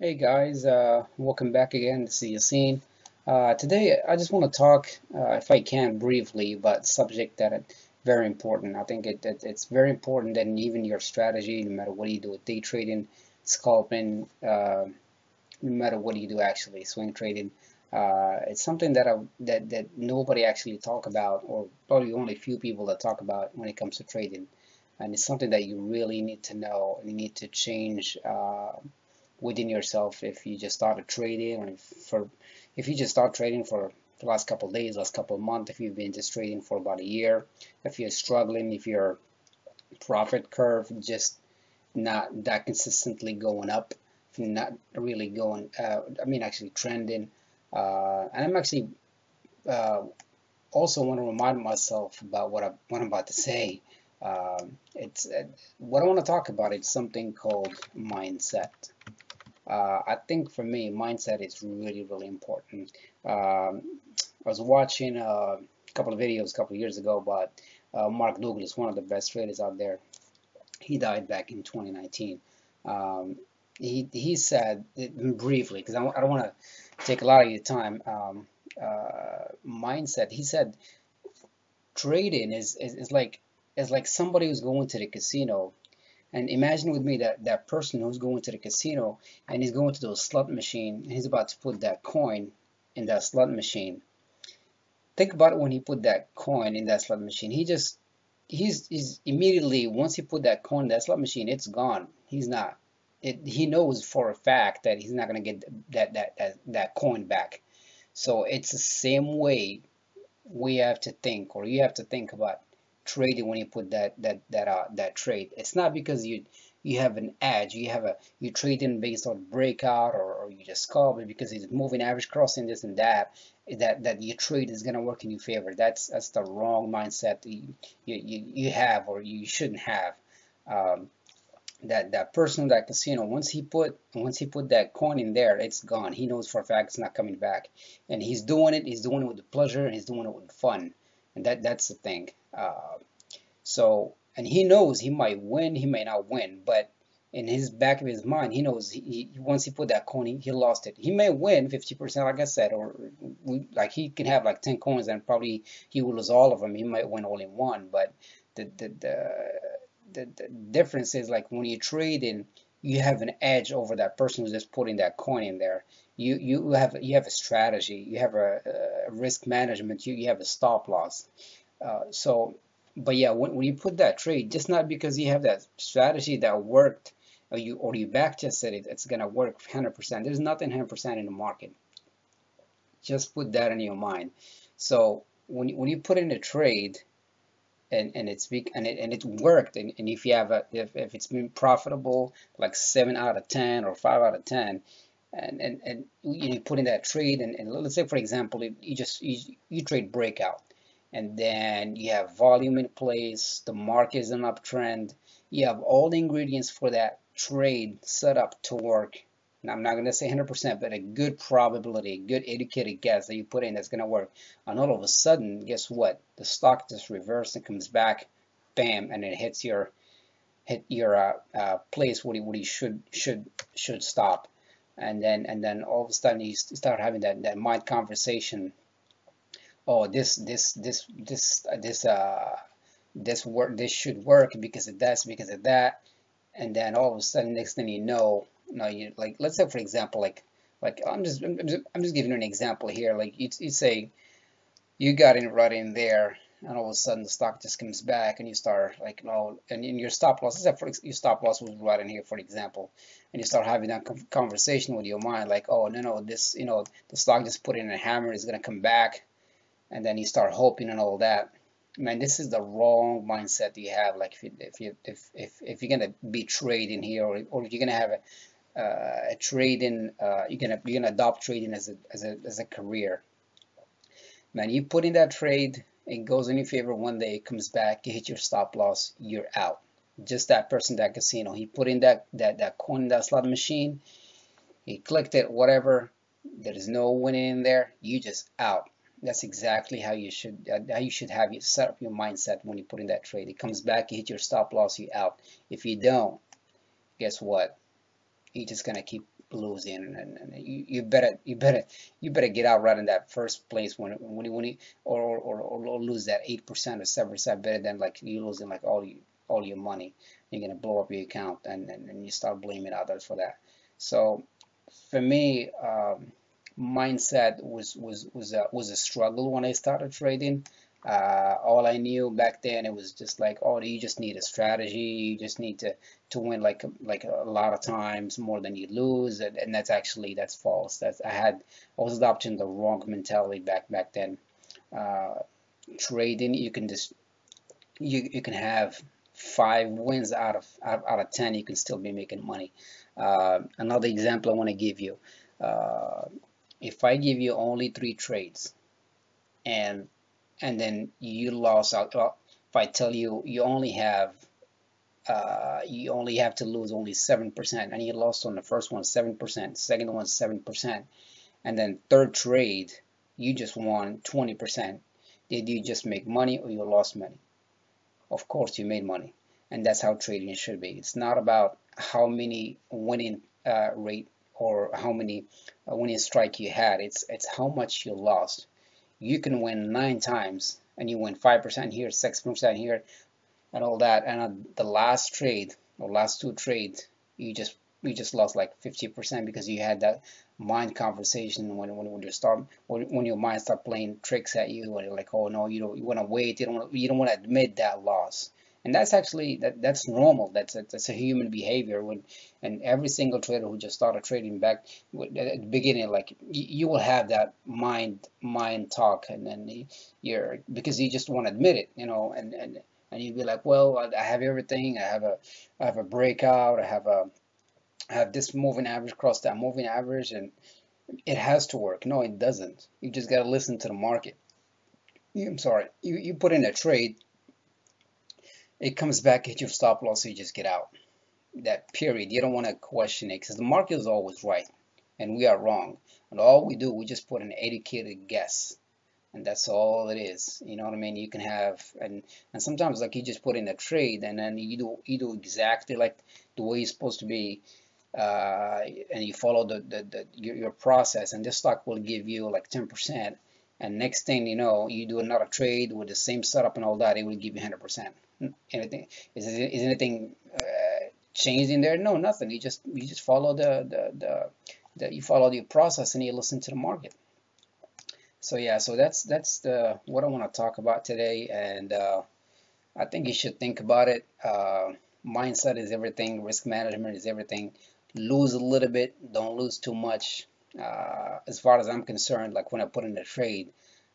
Hey guys, welcome back again. This is Yassine. Today I just want to talk, if I can, briefly about a subject that is very important. I think it's very important that even your strategy, no matter what you do with day trading, scalping, no matter what you do actually, swing trading, it's something that nobody actually talk about, or probably only few people that talk about when it comes to trading. And it's something that you really need to know and you need to change. Within yourself if you just started trading, or if you just start trading for the last couple of days, last couple of months, if you've been just trading for about a year, if you're struggling, if your profit curve just not that consistently going up, if you're not really going, actually trending, and I'm actually uh, also want to remind myself about what I'm about to say. It's what I want to talk about. It's something called mindset. I think for me, mindset is really, really important. I was watching a couple of videos a couple of years ago about Mark Douglas, one of the best traders out there. He died back in 2019. Um, he said briefly, because I don't want to take a lot of your time. Mindset. He said trading is like somebody who's going to the casino. And imagine with me that person who's going to the casino and he's going to the slot machine and he's about to put that coin in that slot machine. Think about it when he put that coin in that slot machine. He's immediately, once he put that coin in that slot machine, it's gone. He knows for a fact that he's not gonna get that coin back. So it's the same way we have to think, or you have to think about trading when you put that trade. It's not because you have an edge, you trading based on breakout, or you just call, but because it's moving average crossing this and that your trade is gonna work in your favor. That's the wrong mindset that you have, or you shouldn't have. Um, that person in that casino, once he put that coin in there, it's gone. He knows for a fact it's not coming back, and he's doing it with the pleasure, and he's doing it with fun, and that's the thing. And he knows he might win, he may not win, but in his back of his mind, he knows once he put that coin, he lost it. He may win 50%, like I said, or like he can have like 10 coins and probably he will lose all of them. He might win only one, but the the the, the difference is, like, when you trade in, you have an edge over that person who's just putting that coin in there. You have a strategy, you have a risk management, you have a stop loss. So, but yeah, when you put that trade, just not because you have that strategy that worked, or you back tested it, it's gonna work 100%. There's nothing 100% in the market. Just put that in your mind. So when you put in a trade, and it worked, and if it's been profitable, like 7 out of 10 or 5 out of 10, and you put in that trade, and let's say, for example, you trade breakout, and then you have volume in place, the market is an uptrend, you have all the ingredients for that trade set up to work. And I'm not going to say 100%, but a good probability, a good educated guess that you put in that's going to work. And all of a sudden, guess what? The stock just reverses and comes back, bam, and it hit your place where you should stop. And then all of a sudden you start having that mind conversation. Oh, this should work because it does, because of that. And then all of a sudden, next thing you like, let's say, for example, like I'm just giving you an example here. Like, you say you got in right in there, and all of a sudden the stock just comes back, and you start, like, no, and in your stop loss, let's say your stop loss was right in here, for example, and you start having that conversation with your mind, like, oh, no, this, the stock just put in a hammer, is gonna come back, and then you start hoping and all that. Man, this is the wrong mindset you have. Like, if you're gonna be trading here, or if you're gonna have a trading, you're gonna adopt trading as a career. Man, you put in that trade, it goes in your favor one day, it comes back, you hit your stop loss, you're out. Just that person, that casino, he put in that coin in that slot machine, he clicked it, whatever. There is no winning in there. You just out. That's exactly how you should have you set up your mindset when you put in that trade. It comes back, you hit your stop loss, you out. If you don't, guess what? you're just gonna keep losing, and you better get out right in that first place when you or lose that 8% or 7% better than like you losing like all your money. You're gonna blow up your account, and you start blaming others for that. So for me, mindset was a struggle when I started trading. All I knew back then, it was just like, oh, you just need a strategy. You just need to win like a lot of times more than you lose, and that's false. I was adopting the wrong mentality back then. Uh, Trading, you can have 5 wins out of 10. You can still be making money. Another example I want to give you. Uh, if I give you only 3 trades, and then you lost out, well, if I tell you you only have to lose only 7%, and you lost on the first one 7%, second one 7%, and then third trade you just won 20%. Did you just make money or you lost money? Of course you made money, and that's how trading should be. It's not about how many winning rate or how many winning strike you had. It's how much you lost. You can win 9 times and you win 5% here, 6% here, and all that. And on the last trade or last 2 trades, you just lost like 50% because you had that mind conversation when your mind start playing tricks at you, and you're like, oh no, you want to wait, you don't want to admit that loss. And that's actually that's normal. That's a human behavior. And every single trader who just started trading back at the beginning, like you will have that mind talk, and then you're because you just want to admit it, and you'd be like, well, I have everything. I have a breakout. I have this moving average cross that moving average, and it has to work. No, it doesn't. You just gotta listen to the market. I'm sorry. You put in a trade, it comes back, hit your stop loss, so you just get out. That period. You don't want to question it because the market is always right, and we are wrong. And all we do, we just put an educated guess, and that's all it is. You know what I mean? You can have and sometimes like you just put in a trade, and then you do exactly like the way you're supposed to be, and you follow your process, and this stock will give you like 10%, and next thing you know, you do another trade with the same setup and all that, it will give you 100%. Anything is anything changed in there? No, nothing. You just follow you follow your process, and you listen to the market. So yeah, so that's the what I want to talk about today, and I think you should think about it. Mindset is everything. Risk management is everything. Lose a little bit, don't lose too much. As far as I'm concerned, like when I put in a trade,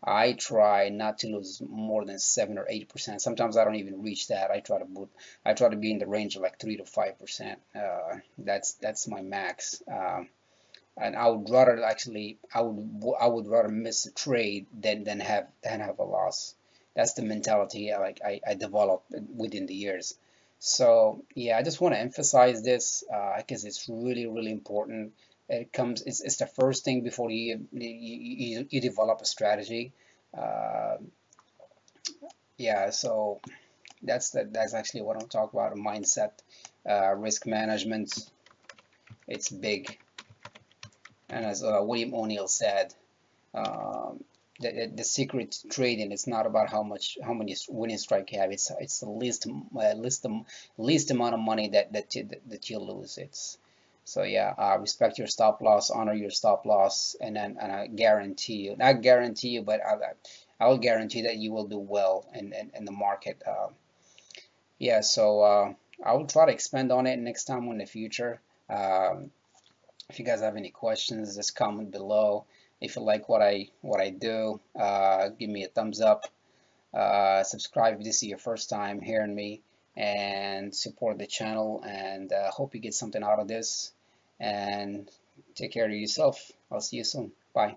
I try not to lose more than 7 or 8%. Sometimes I don't even reach that. I try to be in the range of like 3 to 5%. That's my max. And I would rather actually I would rather miss a trade than have a loss. That's the mentality I developed within the years. So yeah, I just want to emphasize this because it's really important. It's the first thing before you develop a strategy. Uh, yeah, so that's actually what I'm talking about. Mindset, risk management. It's big. And as William O'Neill said, um, the secret trading is not about how many winning strike you have. It's the least amount of money that you lose. It's so yeah. Respect your stop loss, honor your stop loss, and I guarantee you, not guarantee you, but I will guarantee that you will do well in the market. Yeah. So I will try to expand on it next time in the future. Um, if you guys have any questions, just comment below. If you like what I do, give me a thumbs up. Subscribe if this is your first time hearing me, and support the channel. And hope you get something out of this. And take care of yourself. I'll see you soon. Bye.